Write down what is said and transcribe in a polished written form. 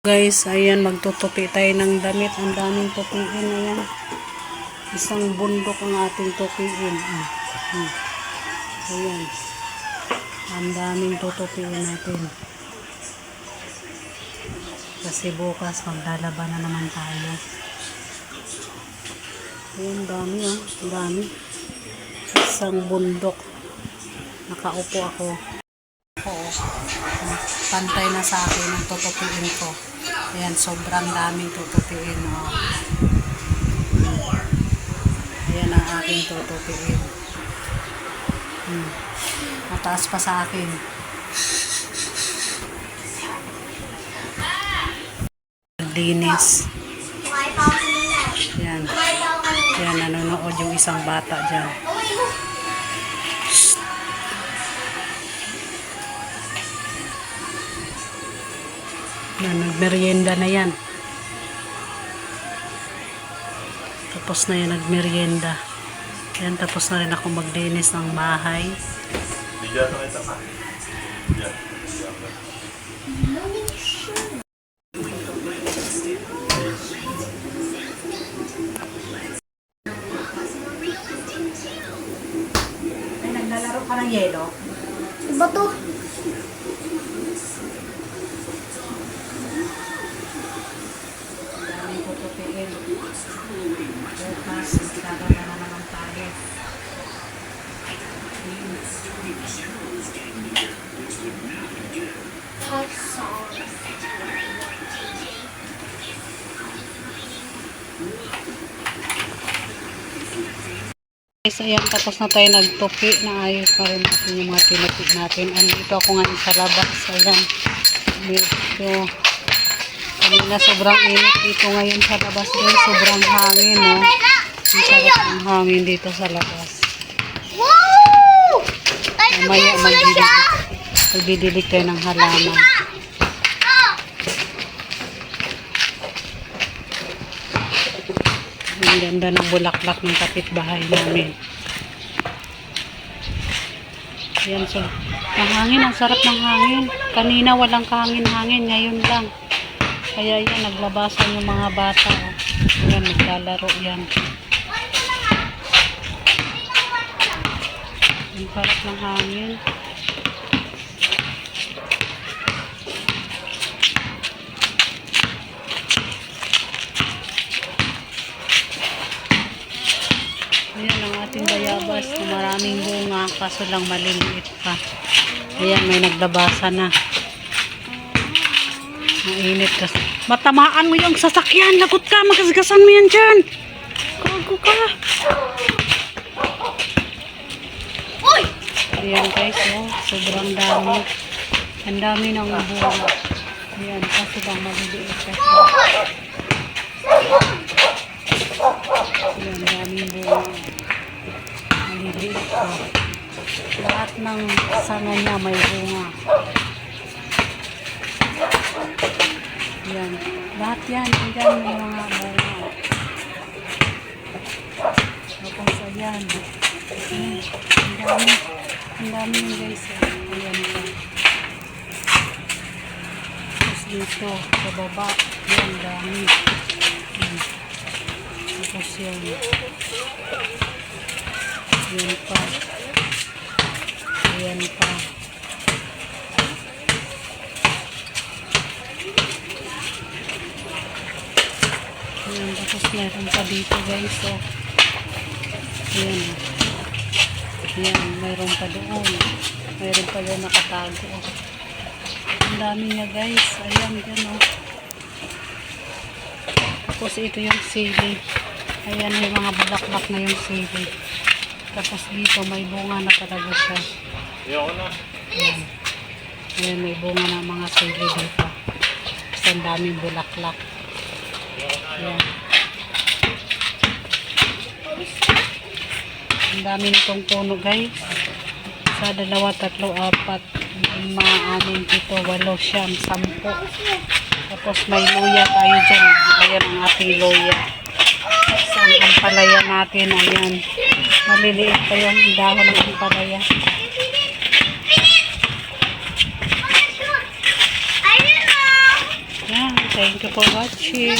Guys, ayan, magtutupi tayo ng damit. Ang daming tupiin na yan. Isang bundok ang ating tupiin. Ayan. Ang daming tutupiin natin. Kasi bukas maglalaban na naman tayo. Ayan, dami oh. Dami. Isang bundok. Nakaupo ako. Oo. Pantay na sa akin ang tutupiin ko. Ayan, sobrang daming tutupiin. Oh. Ayan ang aking tutupiin. Mataas pa sa akin. Linis. Ayan. Ayan, nanonood yung isang bata dyan. Nagmerienda na yan. Tapos na yan, nagmerienda. Yan, tapos na rin ako maglinis ng bahay. Ay, naglalaro ka ng yelo? Iba to. Bukas, magkakaroon na naman tayo. Guys, ayan, tapos na tayo nagtupi. Naayos na rin natin yung mga tinupi natin. Andito ako ngayon sa labas. Ayan. Medyo kanina sobrang init dito ngayon sa labas din. Sobrang hangin, no? Ang sarap ng hangin dito sa labas. Wow! Mamaya magdidilig tayo ng halaman. Ang ganda ng bulaklak ng kapitbahay namin. Yan, so, ang hangin, ang sarap ng hangin. Kanina walang kahangin-hangin, ngayon lang. Kaya yan, naglabasan yung mga bata. Oh. Yan, naglalaro yan. Ang sarap ng hangin. Ayan ang ating bayabas. Maraming bunga, kaso lang maliliit pa. Ayan, may naglabasan na. Mainit kasi. Matamaan mo yung sasakyan. Lagot ka. Magasgasan mo yan dyan. Gago ka. Uy! Ayan guys, oh. Sobrang dami. Ang dami ng bunga. Ayan, kasi lang maliliit kasi. Ayan, daming bunga. Maliliit pa. Lahat ng sanga niya may bunga. Ayan. Lahat yan. Ayan may mga bunga. Tapos ayan. Ang dami. Ang dami yun guys. Ayan pa. Tapos dito. Sa baba. Ayan, dami. Ayan. Tapos yan. Ayan pa. Ayan pa. Ayan, tapos meron pa dito guys. So, ayan. Ayan, mayroon pa doon. Mayroon pa doon nakatago. Ang dami niya guys. Ayan, dyan o. Tapos ito yung sili. Ayan, may mga bulaklak na yung sili. Tapos dito may bunga na talaga siya. Ayan. Ayan, may bunga na mga sili dito. Tapos ang daming bulaklak. Ayan. Ang dami nitong puno, guys. Isa, dalawa, tatlo, apat, lima, anim, pito, walo, siyam, sampo. Tapos may luya tayo dyan. Ayan ang ating luya. Tapos ang ampalaya natin, ayan. Maliliit pa yung dahon ng ampalaya. Yan, thank you for watching.